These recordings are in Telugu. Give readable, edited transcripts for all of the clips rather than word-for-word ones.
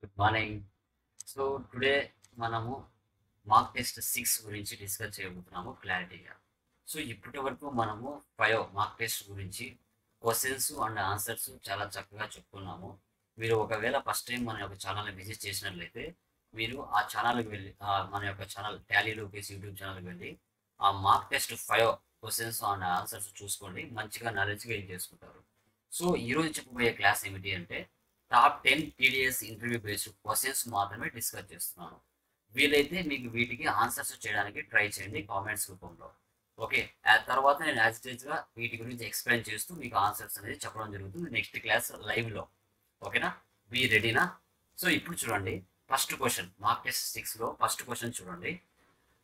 Good morning. సో టుడే మనము మార్క్ టెస్ట్ 6 గురించి డిస్కస్ చేయబోతున్నాము క్లారిటీగా. సో ఇప్పటి వరకు మనము 5 మార్క్ టెస్ట్ గురించి క్వశ్చన్స్ అండ్ ఆన్సర్స్ చాలా చక్కగా చెప్పుకున్నాము. మీరు ఒకవేళ ఫస్ట్ టైం మన యొక్క ఛానల్ని విజిట్ చేసినట్లయితే మీరు ఆ ఛానల్కి వెళ్ళి మన యొక్క ఛానల్ టాలీ లోకేష్ యూట్యూబ్ ఛానల్కి వెళ్ళి ఆ mark test 5 questions and answers చూసుకోండి, మంచిగా నాలెడ్జ్ గెయిన్ చేసుకుంటారు. సో ఈరోజు చెప్పబోయే క్లాస్ ఏమిటి అంటే top 10 TDS interview based questions మాత్రమే డిస్కస్ చేస్తున్నాను. వీలైతే మీకు వీటికి ఆన్సర్స్ చేయడానికి ట్రై చేయండి కామెంట్స్ రూపంలో. ఓకే, ఆ తర్వాత నేను యాజ్ ఇట్ ఈస్గా వీటి గురించి ఎక్స్ప్లెయిన్ చేస్తూ మీకు ఆన్సర్స్ అనేది చెప్పడం జరుగుతుంది నెక్స్ట్ క్లాస్ లైవ్లో. ఓకేనా, బీ రెడీనా? సో ఇప్పుడు చూడండి, ఫస్ట్ క్వశ్చన్ మార్క్ టెస్ట్ 6లో ఫస్ట్ క్వశ్చన్ చూడండి.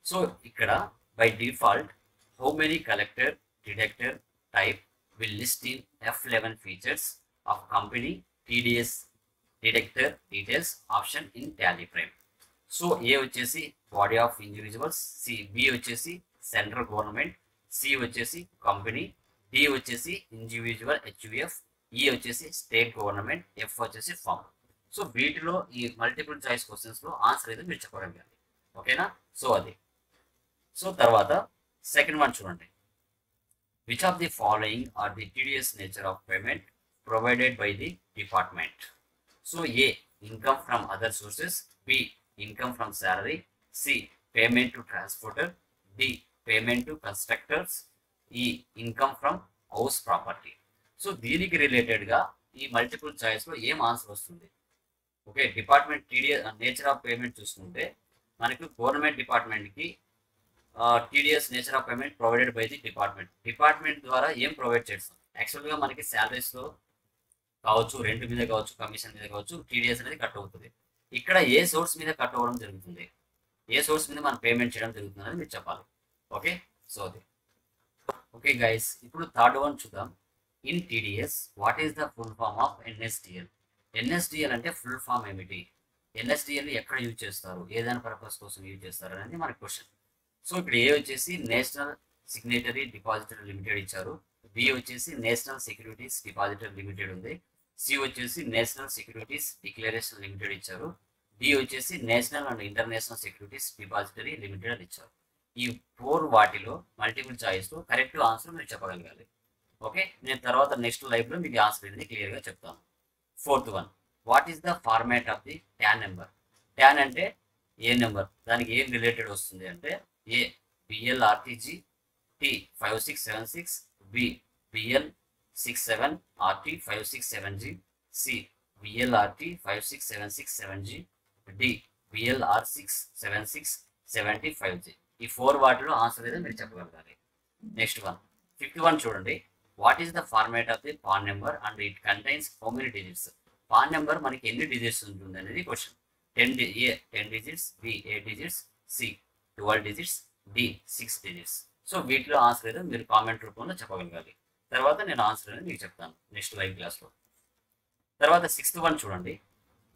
సో ఇక్కడ by default how many collector deductor type will list in F11 features of company TDS detector details option in tally frame. So A వచ్చేసి బాడీ ఆఫ్ ఇండివిజువల్స్, బి వచ్చేసి సెంట్రల్ గవర్నమెంట్, సి వచ్చేసి కంపెనీ, డి వచ్చేసి ఇండివిజువల్ హెచ్యుఎఫ్, ఈ వచ్చేసి స్టేట్ గవర్నమెంట్, ఎఫ్ వచ్చేసి ఫామ్. సో వీటిలో ఈ మల్టిపుల్ చాయిస్ క్వశ్చన్స్లో ఆన్సర్ అయితే మీరు చెప్పడం కానీ. ఓకేనా, సో అది. సో తర్వాత సెకండ్ వన్ చూడండి. Which of the following are the tedious nature of payment provided by the department? So A, income from other sources, B, income from salary, C, payment to transporter, D, payment to constructors, E, income from house property. So దీనికి రిలేటెడ్గా ఈ మల్టిపుల్ చాయిస్లో ఏం ఆన్సర్ వస్తుంది? Okay, department TDS nature of payment చూసుకుంటే మనకి గవర్నమెంట్ డిపార్ట్మెంట్కి TDS nature of payment provided by the department ద్వారా ఏం ప్రొవైడ్ చేస్తాం? యాక్చువల్గా మనకి శాలరీస్లో కావచ్చు, రెంట్ మీద కావచ్చు, కమిషన్ మీద కావచ్చు, టీడీఎస్ అనేది కట్ అవుతుంది. ఇక్కడ ఏ సోర్స్ మీద కట్ అవ్వడం జరుగుతుంది, ఏ సోర్స్ మీద మనం పేమెంట్ చేయడం జరుగుతుంది అనేది మీరు చెప్పాలి. ఓకే, సో అది. ఓకే గైస్, ఇప్పుడు థర్డ్ వన్ చూద్దాం. In TDS what is the full form of NSDL? NSDL అంటే ఫుల్ ఫామ్ ఏమిటి? ఎన్ఎస్డిఎల్ ఎక్కడ యూజ్ చేస్తారు, ఏదైనా పర్పస్ కోసం యూజ్ చేస్తారు అనేది మన క్వశ్చన్. సో ఇక్కడ ఏ వచ్చేసి నేషనల్ సిగ్నేటరీ డిపాజిటరీ లిమిటెడ్ ఇచ్చారు, బి వచ్చేసి నేషనల్ సెక్యూరిటీస్ డిపాజిటరీ లిమిటెడ్ ఉంది, సి వచ్చేసి నేషనల్ సెక్యూరిటీస్ డిక్లరేషన్ లిమిటెడ్ ఇచ్చారు, డి వచ్చేసి national and international securities depository limited అని ఇచ్చారు. ఈ 4 వాటిలో మల్టిపుల్ చాయిస్లో కరెక్ట్ ఆన్సర్ మీరు చెప్పగలగాలి. ఓకే, నేను తర్వాత నెక్స్ట్ లైవ్లో మీకు ఆన్సర్ అనేది క్లియర్గా చెప్తాను. Fourth one, what is the format of the TAN number? TAN అంటే ఏ నెంబర్, దానికి ఏం రిలేటెడ్ వస్తుంది అంటే ఏ బిఎల్ఆర్టీజీ టి 5676, బి బిఎల్67RT 567G, C BLRT 56767G, D బిఎల్ఆర్67675G. ఈ 4 వాటిలో ఆన్సర్ అయితే మీరు చెప్పగలగాలి. నెక్స్ట్ వన్, ఫిఫ్త్ వన్ చూడండి. What is the format of the PAN number and it contains how many digits? PAN number మనకి ఎన్ని డిజిట్స్ ఉంటుంది అనేది question. 10 digits, B 8 digits, C 12 digits, D 6 digits. So వీటిలో ఆన్సర్ అయితే మీరు కామెంట్ రూపంలో చెప్పగలగాలి. తర్వాత నేను ఆన్సర్ అనేది మీకు చెప్తాను నెక్స్ట్ లైవ్ క్లాస్లో. తర్వాత 6th వన్ చూడండి.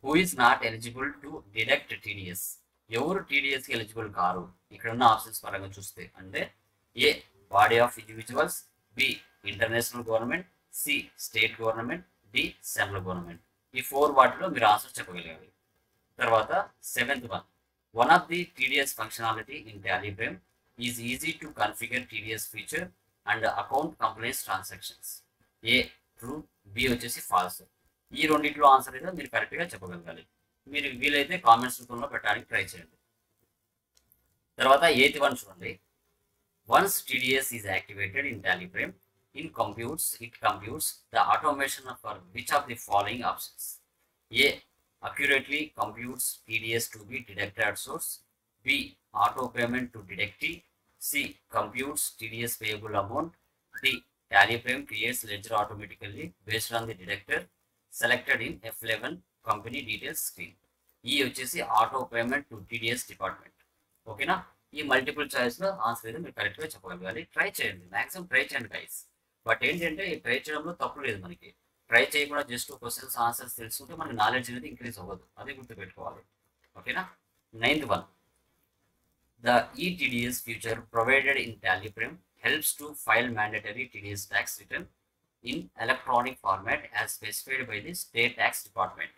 Who is not eligible to deduct TDS? ఎవరు టీడీఎస్కి ఎలిజిబుల్ కారు ఇక్కడ ఉన్న ఆప్షన్స్ పరంగా చూస్తే అంటే A body of individuals, B international government, C state government, D central government. ఈ 4 వాటిలో మీరు ఆన్సర్ చెప్పగలగాలి. తర్వాత 7th one, one of the TDS functionality in TallyFrame is easy to configure TDS feature and account compliance transactions. A true, B వచ్చేసి false. ఈ రెండిట్లో ఆన్సర్ అయితే మీరు కరెక్ట్గా చెప్పగలగాలి. మీరు వీలైతే కామెంట్స్ రూపంలో పెట్టడానికి ట్రై చేయండి. తర్వాత 8th వన్ చూడండి. Once TDS is activated in TallyFrame, it computes the automation for which of the following options? A accurately computes TDS to be deducted at source, B auto payment to deductee, C computes TDS payable amount, D TallyFrame creates ledger automatically based on the deductor selected in F11 company details screen. E వచ్చేసి auto payment to TDS department. ఓకేనా, ఈ మల్టిపుల్ చాయిస్లో ఆన్సర్ అయితే మీరు కరెక్ట్గా చెప్పగలగాలి. ట్రై చేయండి, మ్యాక్సిమం ట్రై చేయండి గైస్. బట్ ఏంటంటే ఈ ట్రై చేయడంలో తప్పు లేదు. మనకి ట్రై చేయకుండా జస్ట్ క్వశ్చన్స్ ఆన్సర్స్ తెలుసుకుంటే మనకి నాలెడ్జ్ అనేది ఇంక్రీజ్ అవ్వదు, అది గుర్తుపెట్టుకోవాలి. ఓకేనా. 9th one, the ETDS feature provided in TallyFrame helps to file mandatory TDS tax return in electronic format as specified by the state tax department.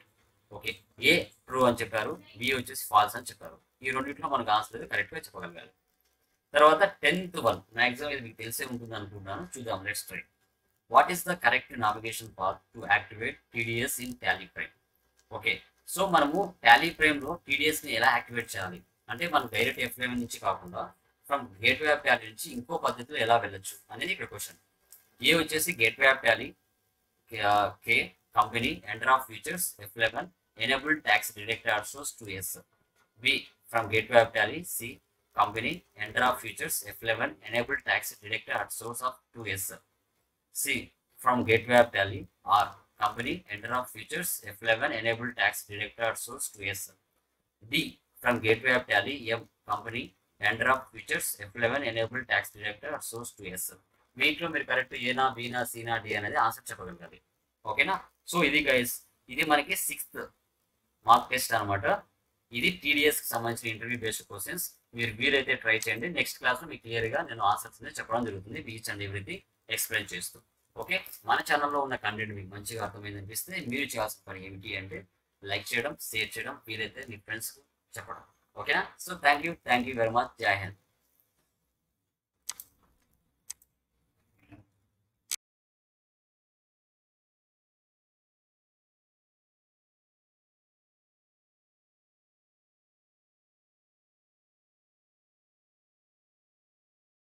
Okay, A true అని చెప్పారు, బి వచ్చేసి ఫాల్స్ అని చెప్పారు. ఈ రెండింటిలో మనకు ఆన్సర్ అయితే కరెక్ట్గా చెప్పగలగాలి. తర్వాత 10th వన్ మ్యాక్సిమం ఇది మీకు తెలిసే ఉంటుంది అనుకుంటున్నాను. చూద్దాం, let's try. What is the correct navigation path to activate TDS in Tally prime? Okay, so మనము టాలీ ప్రైమ్లో టీడీఎస్ని ఎలా యాక్టివేట్ చేయాలి అంటే మనం డైరెక్ట్ F11 నుంచి కాకుండా ఫ్రమ్ గేట్వే ఆఫ్ టాలీ నుంచి ఇంకో పద్ధతిలో ఎలా వెళ్ళొచ్చు అనేది ఇక్కడ క్వశ్చన్. ఏ వచ్చేసి gateway of Tally, K company enter of features F11 enabled tax deduct source to yes. B from gateway of Tally, C company enter of features F11 enable tax deducted at source of 2S. C from gateway of tally, or company enter of features F11 enable tax deducted at source 2S. D from gateway of tally, M company enter of features F11 enable tax deducted at source 2S. వీటిలో మీరు కరెక్ట్ ఏనా బీనా సీనా డి అనేది ఆన్సర్ చెప్పగలగాలి. ఓకేనా? సో ఇది గైస్, ఇది మనకి 6th మార్క్ టెస్ట్ అనమాట. ఇది టీడీఎస్కి సంబంధించిన ఇంటర్వ్యూ బేస్డ్ క్వశ్చన్స్. మీరు వీలైతే ట్రై చేయండి. నెక్స్ట్ క్లాస్లో మీకు క్లియర్గా నేను ఆన్సర్స్ చెప్పడం జరుగుతుంది, ఈచ్ అండ్ ఎవ్రీథింగ్ ఎక్స్ప్లెయిన్ చేస్తూ. ఓకే, మన ఛానల్లో ఉన్న కంటెంట్ మీకు మంచిగా అర్థమైంది అనిపిస్తే మీరు చేయాల్సిన పని ఏమిటి అంటే లైక్ చేయడం, షేర్ చేయడం, వీలైతే మీ ఫ్రెండ్స్కి చెప్పడం. ఓకేనా? So thank you very much. జై హింద్.